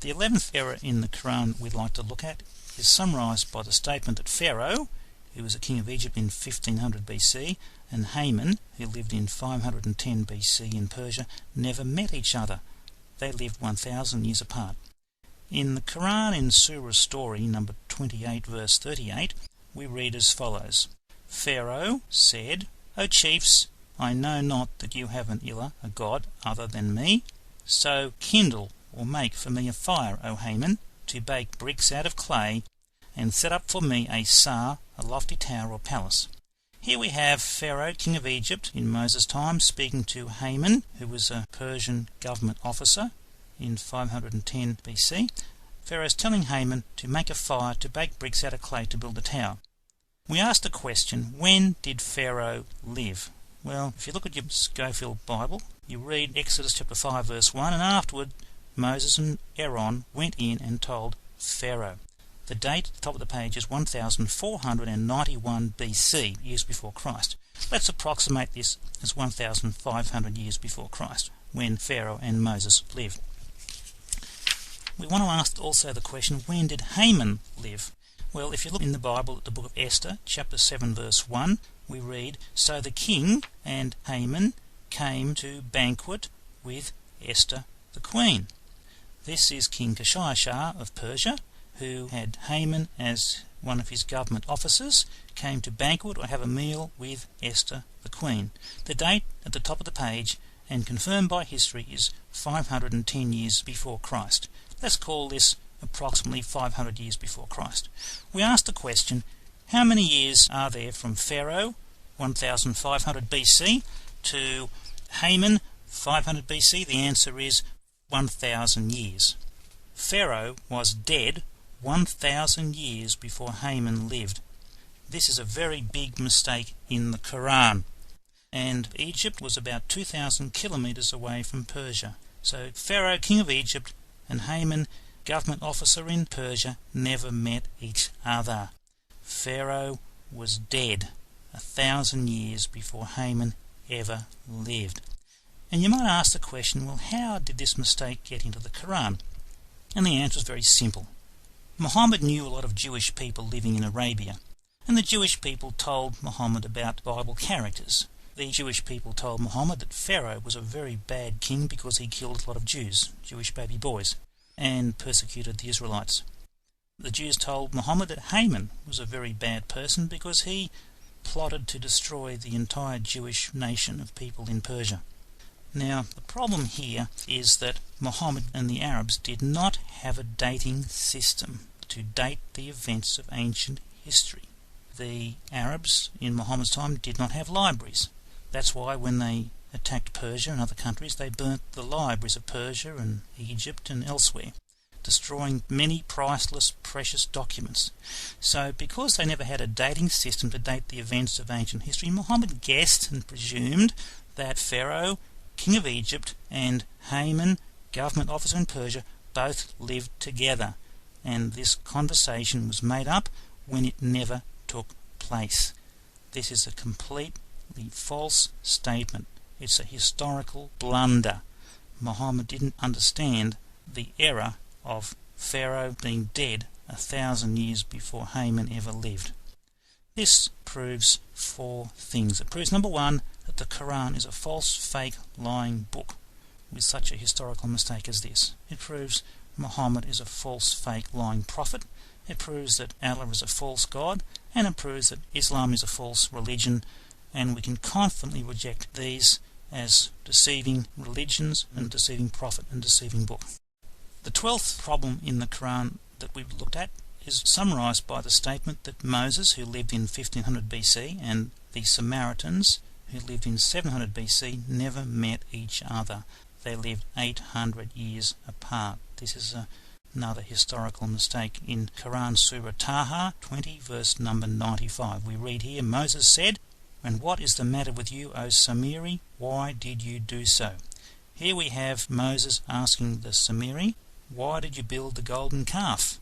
The 11th error in the Quran we'd like to look at is summarised by the statement that Pharaoh, who was a king of Egypt in 1500 BC, and Haman, who lived in 510 BC in Persia, never met each other. They lived 1,000 years apart. In the Quran, in Surah Story number 28 verse 38, we read as follows: Pharaoh said, O chiefs, I know not that you have an ilah, a god, other than me. So kindle or make for me a fire, O Haman, to bake bricks out of clay, and set up for me a sar, a lofty tower or palace. Here we have Pharaoh, king of Egypt, in Moses' time, speaking to Haman, who was a Persian government officer in 510 BC. Pharaoh's telling Haman to make a fire to bake bricks out of clay to build a tower. We asked the question, when did Pharaoh live? Well, if you look at your Schofield Bible, you read Exodus chapter 5 verse 1, and afterward Moses and Aaron went in and told Pharaoh. The date at the top of the page is 1491 BC, years before Christ. Let's approximate this as 1500 years before Christ, when Pharaoh and Moses lived. We want to ask also the question, when did Haman live? Well, if you look in the Bible at the book of Esther, chapter 7 verse 1, we read, So the king and Haman came to banquet with Esther the queen. This is King Kashayashar of Persia, who had Haman as one of his government officers, came to banquet or have a meal with Esther the queen. The date at the top of the page, and confirmed by history, is 510 years before Christ. Let's call this approximately 500 years before Christ. We asked the question, how many years are there from Pharaoh, 1500 BC, to Haman, 500 BC? The answer is 1,000 years. Pharaoh was dead 1,000 years before Haman lived. This is a very big mistake in the Quran. And Egypt was about 2,000 kilometres away from Persia. So Pharaoh, king of Egypt, and Haman, government officer in Persia, never met each other. Pharaoh was dead 1,000 years before Haman ever lived. And you might ask the question, well, how did this mistake get into the Quran? And the answer is very simple. Muhammad knew a lot of Jewish people living in Arabia, and the Jewish people told Muhammad about Bible characters. The Jewish people told Muhammad that Pharaoh was a very bad king because he killed a lot of Jews, Jewish baby boys, and persecuted the Israelites. The Jews told Muhammad that Haman was a very bad person because he plotted to destroy the entire Jewish nation of people in Persia. Now, the problem here is that Muhammad and the Arabs did not have a dating system to date the events of ancient history. The Arabs in Muhammad's time did not have libraries. That's why when they attacked Persia and other countries, they burnt the libraries of Persia and Egypt and elsewhere, destroying many priceless, precious documents. So because they never had a dating system to date the events of ancient history, Muhammad guessed and presumed that Pharaoh, king of Egypt, and Haman, government officer in Persia, both lived together, and this conversation was made up when it never took place. This is a completely false statement. It's a historical blunder. Muhammad didn't understand the error of Pharaoh being dead 1,000 years before Haman ever lived. This proves 4 things. It proves, number 1, that the Quran is a false, fake, lying book with such a historical mistake as this. It proves Muhammad is a false, fake, lying prophet. It proves that Allah is a false god, and it proves that Islam is a false religion, and we can confidently reject these as deceiving religions and deceiving prophet and deceiving book. The 12th problem in the Quran that we've looked at is summarised by the statement that Moses, who lived in 1500 BC, and the Samaritans, who lived in 700 BC, never met each other. They lived 800 years apart. This is another historical mistake. In Quran Surah Taha 20 verse number 95, we read here, Moses said, And what is the matter with you, O Samiri? Why did you do so? Here we have Moses asking the Samiri, why did you build the golden calf?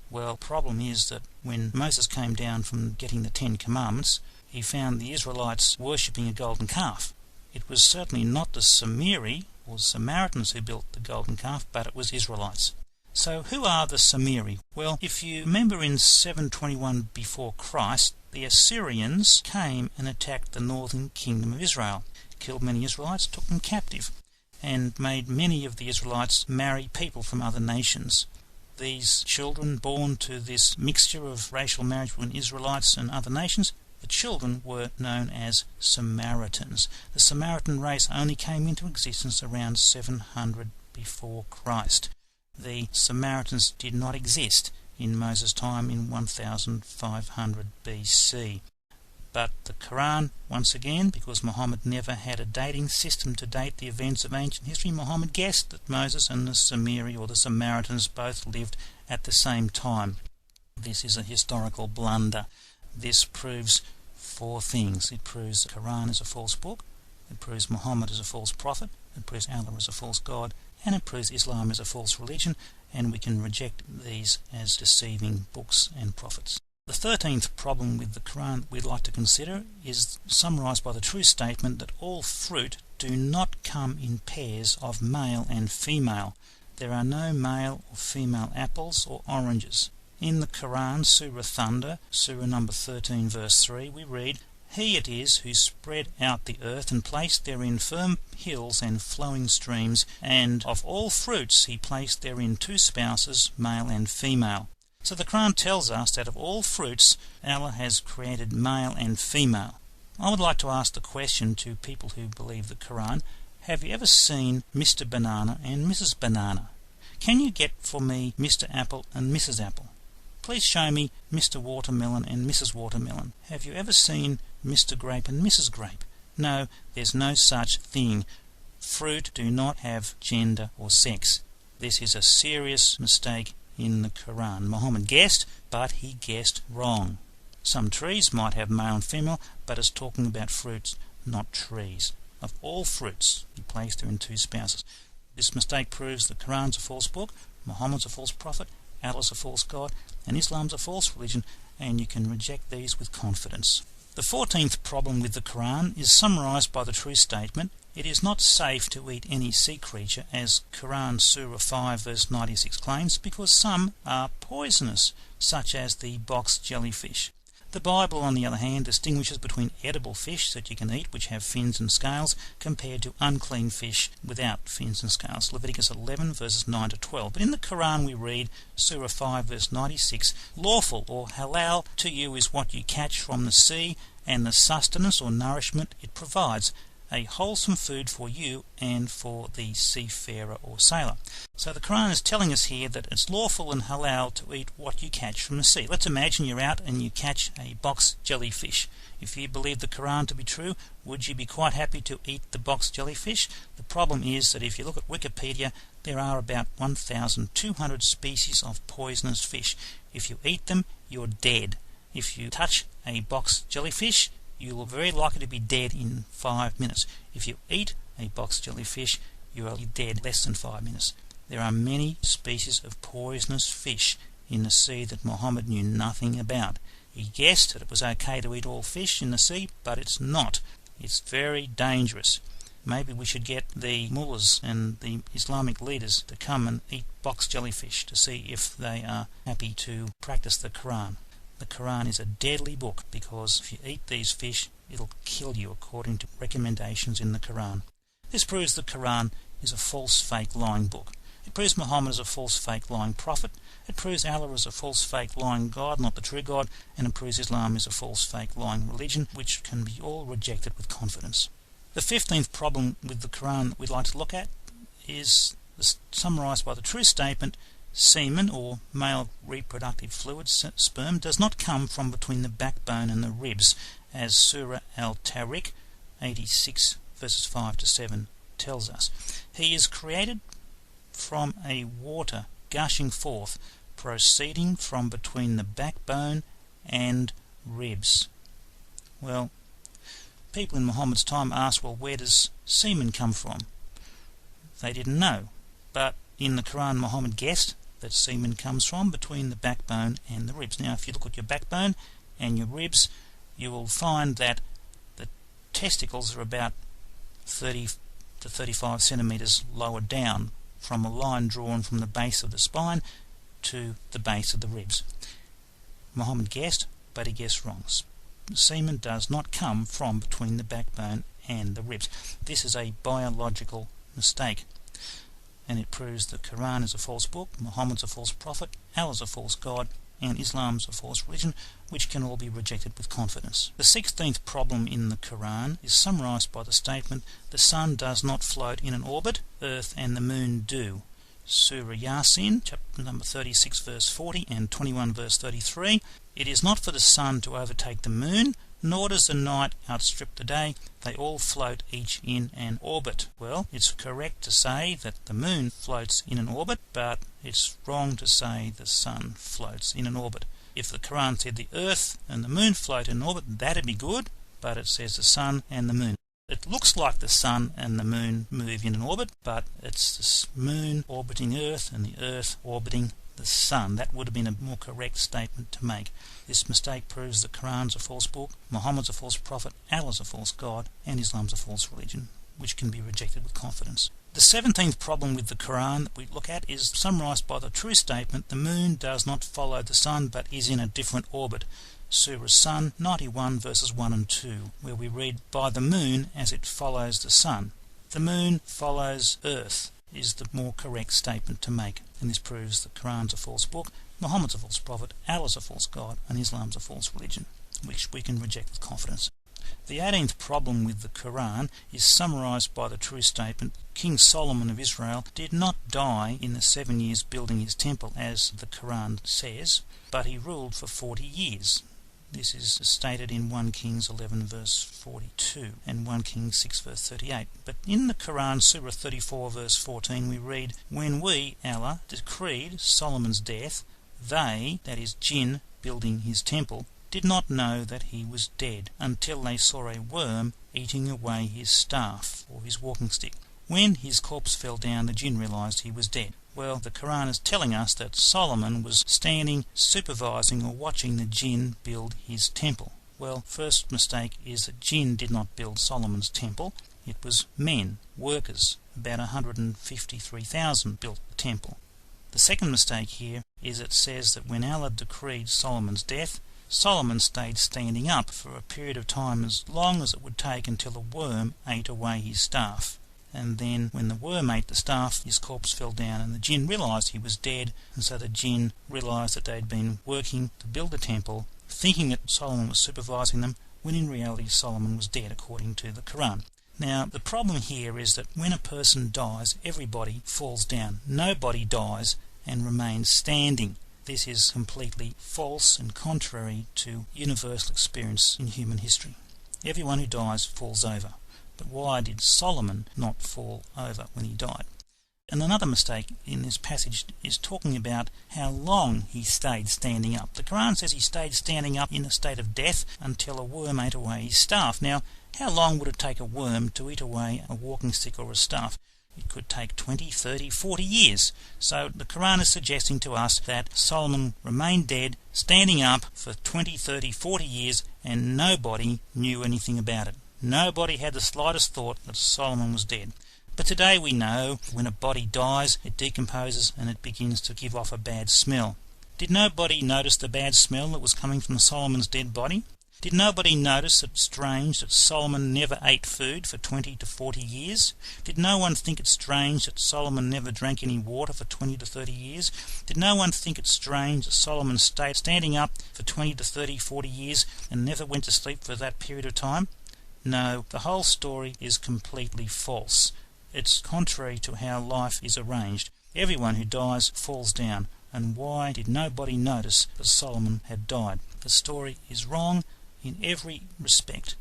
Well, the problem is that when Moses came down from getting the 10 Commandments, he found the Israelites worshipping a golden calf. It was certainly not the Samiri or Samaritans who built the golden calf, but it was Israelites. So who are the Samiri? Well, if you remember in 721 before Christ, the Assyrians came and attacked the northern kingdom of Israel, killed many Israelites, took them captive, and made many of the Israelites marry people from other nations. These children born to this mixture of racial marriage between Israelites and other nations, the children were known as Samaritans. The Samaritan race only came into existence around 700 before Christ. The Samaritans did not exist in Moses' time in 1500 BC. But the Quran, once again, because Muhammad never had a dating system to date the events of ancient history, Muhammad guessed that Moses and the Samiri or the Samaritans both lived at the same time. This is a historical blunder. This proves four things. It proves the Quran is a false book, it proves Muhammad is a false prophet, it proves Allah is a false God, and it proves Islam is a false religion, and we can reject these as deceiving books and prophets. The 13th problem with the Quran we'd like to consider is summarised by the true statement that all fruit do not come in pairs of male and female. There are no male or female apples or oranges. In the Quran, Surah Thunder, Surah number 13, verse 3, we read, "He it is who spread out the earth and placed therein firm hills and flowing streams, and of all fruits he placed therein two spouses, male and female." So the Quran tells us that of all fruits, Allah has created male and female. I would like to ask the question to people who believe the Quran, have you ever seen Mr. Banana and Mrs. Banana? Can you get for me Mr. Apple and Mrs. Apple? Please show me Mr. Watermelon and Mrs. Watermelon. Have you ever seen Mr. Grape and Mrs. Grape? No, there's no such thing. Fruit do not have gender or sex. This is a serious mistake in the Quran. Muhammad guessed, but he guessed wrong. Some trees might have male and female, but it's talking about fruits, not trees. Of all fruits, he placed there in two spouses. This mistake proves the Quran's a false book, Muhammad's a false prophet, Allah's a false God, and Islam's a false religion, and you can reject these with confidence. The 14th problem with the Quran is summarised by the true statement, "It is not safe to eat any sea creature," as Quran Surah 5 verse 96 claims, because some are poisonous, such as the box jellyfish. The Bible, on the other hand, distinguishes between edible fish that you can eat, which have fins and scales, compared to unclean fish without fins and scales. Leviticus 11 verses 9 to 12. But in the Quran we read, Surah 5 verse 96, "Lawful or halal to you is what you catch from the sea, and the sustenance or nourishment it provides, a wholesome food for you and for the seafarer or sailor." So the Quran is telling us here that it's lawful and halal to eat what you catch from the sea. Let's imagine you're out and you catch a box jellyfish. If you believe the Quran to be true, would you be quite happy to eat the box jellyfish? The problem is that if you look at Wikipedia, there are about 1,200 species of poisonous fish. If you eat them, you're dead. If you touch a box jellyfish, you will very likely to be dead in 5 minutes. If you eat a box jellyfish, you are dead less than 5 minutes. There are many species of poisonous fish in the sea that Muhammad knew nothing about. He guessed that it was okay to eat all fish in the sea, but it's not. It's very dangerous. Maybe we should get the mullahs and the Islamic leaders to come and eat box jellyfish to see if they are happy to practice the Quran. The Quran is a deadly book because if you eat these fish, it'll kill you according to recommendations in the Quran. This proves the Quran is a false, fake, lying book. It proves Muhammad is a false, fake, lying prophet. It proves Allah is a false, fake, lying God, not the true God. And it proves Islam is a false, fake, lying religion, which can be all rejected with confidence. The 15th problem with the Quran we'd like to look at is summarised by the true statement, semen or male reproductive fluid, sperm, does not come from between the backbone and the ribs, as Surah Al-Tariq 86 verses 5 to 7 tells us. He is created from a water gushing forth, proceeding from between the backbone and ribs. Well, people in Muhammad's time asked, well, where does semen come from? They didn't know, but in the Quran Muhammad guessed that semen comes from between the backbone and the ribs. Now if you look at your backbone and your ribs, you will find that the testicles are about 30 to 35 centimetres lower down from a line drawn from the base of the spine to the base of the ribs. Muhammad guessed, but he guessed wrong. Semen does not come from between the backbone and the ribs. This is a biological mistake, and it proves the Quran is a false book, Muhammad's a false prophet, Allah's a false God, and Islam's a false religion, which can all be rejected with confidence. The 16th problem in the Quran is summarized by the statement, the sun does not float in an orbit, earth and the moon do. Surah Yasin, chapter number 36, verse 40 and 21, verse 33. It is not for the sun to overtake the moon, nor does the night outstrip the day. They all float each in an orbit. Well, it's correct to say that the moon floats in an orbit, but it's wrong to say the sun floats in an orbit. If the Quran said the earth and the moon float in an orbit, that'd be good, but it says the sun and the moon. It looks like the sun and the moon move in an orbit, but it's the moon orbiting Earth and the Earth orbiting the sun. That would have been a more correct statement to make. This mistake proves the Quran's a false book, Muhammad's a false prophet, Allah's a false God, and Islam's a false religion, which can be rejected with confidence. The 17th problem with the Quran that we look at is summarized by the true statement, the moon does not follow the sun but is in a different orbit. Surah Sun 91 verses 1 and 2, where we read, by the moon as it follows the sun. The moon follows Earth is the more correct statement to make, and this proves the Quran's a false book, Muhammad's a false prophet, Allah's a false God, and Islam's a false religion, which we can reject with confidence. The 18th problem with the Quran is summarized by the true statement, King Solomon of Israel did not die in the 7 years building his temple, as the Quran says, but he ruled for 40 years. This is stated in 1 Kings 11 verse 42 and 1 Kings 6 verse 38. But in the Quran, Surah 34 verse 14, we read, when we, Allah, decreed Solomon's death, they, that is jinn building his temple, did not know that he was dead until they saw a worm eating away his staff or his walking stick. When his corpse fell down, the jinn realized he was dead. Well, the Quran is telling us that Solomon was standing, supervising or watching the jinn build his temple. Well, first mistake is that jinn did not build Solomon's temple. It was men, workers. About 153,000 built the temple. The second mistake here is it says that when Allah decreed Solomon's death, Solomon stayed standing up for a period of time as long as it would take until a worm ate away his staff. And then when the worm ate the staff, his corpse fell down, and the jinn realized he was dead, and so the jinn realized that they'd been working to build the temple, thinking that Solomon was supervising them, when in reality Solomon was dead, according to the Quran. Now, the problem here is that when a person dies, everybody falls down. Nobody dies and remains standing. This is completely false and contrary to universal experience in human history. Everyone who dies falls over. But why did Solomon not fall over when he died? And another mistake in this passage is talking about how long he stayed standing up. The Quran says he stayed standing up in a state of death until a worm ate away his staff. Now, how long would it take a worm to eat away a walking stick or a staff? It could take 20, 30, 40 years. So the Quran is suggesting to us that Solomon remained dead, standing up for 20, 30, 40 years, and nobody knew anything about it. Nobody had the slightest thought that Solomon was dead. But today we know when a body dies, it decomposes and it begins to give off a bad smell. Did nobody notice the bad smell that was coming from Solomon's dead body? Did nobody notice it strange that Solomon never ate food for 20 to 40 years? Did no one think it strange that Solomon never drank any water for 20 to 30 years? Did no one think it strange that Solomon stayed standing up for 20 to 30, 40 years and never went to sleep for that period of time? No, the whole story is completely false. It's contrary to how life is arranged. Everyone who dies falls down. And why did nobody notice that Solomon had died? The story is wrong in every respect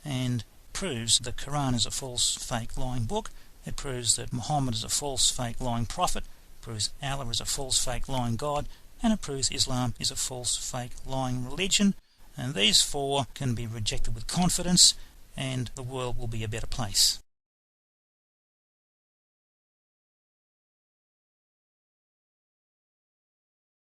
and proves the Quran is a false, fake, lying book. It proves that Muhammad is a false, fake, lying prophet. It proves Allah is a false, fake, lying God. And it proves Islam is a false, fake, lying religion. And these four can be rejected with confidence, and the world will be a better place.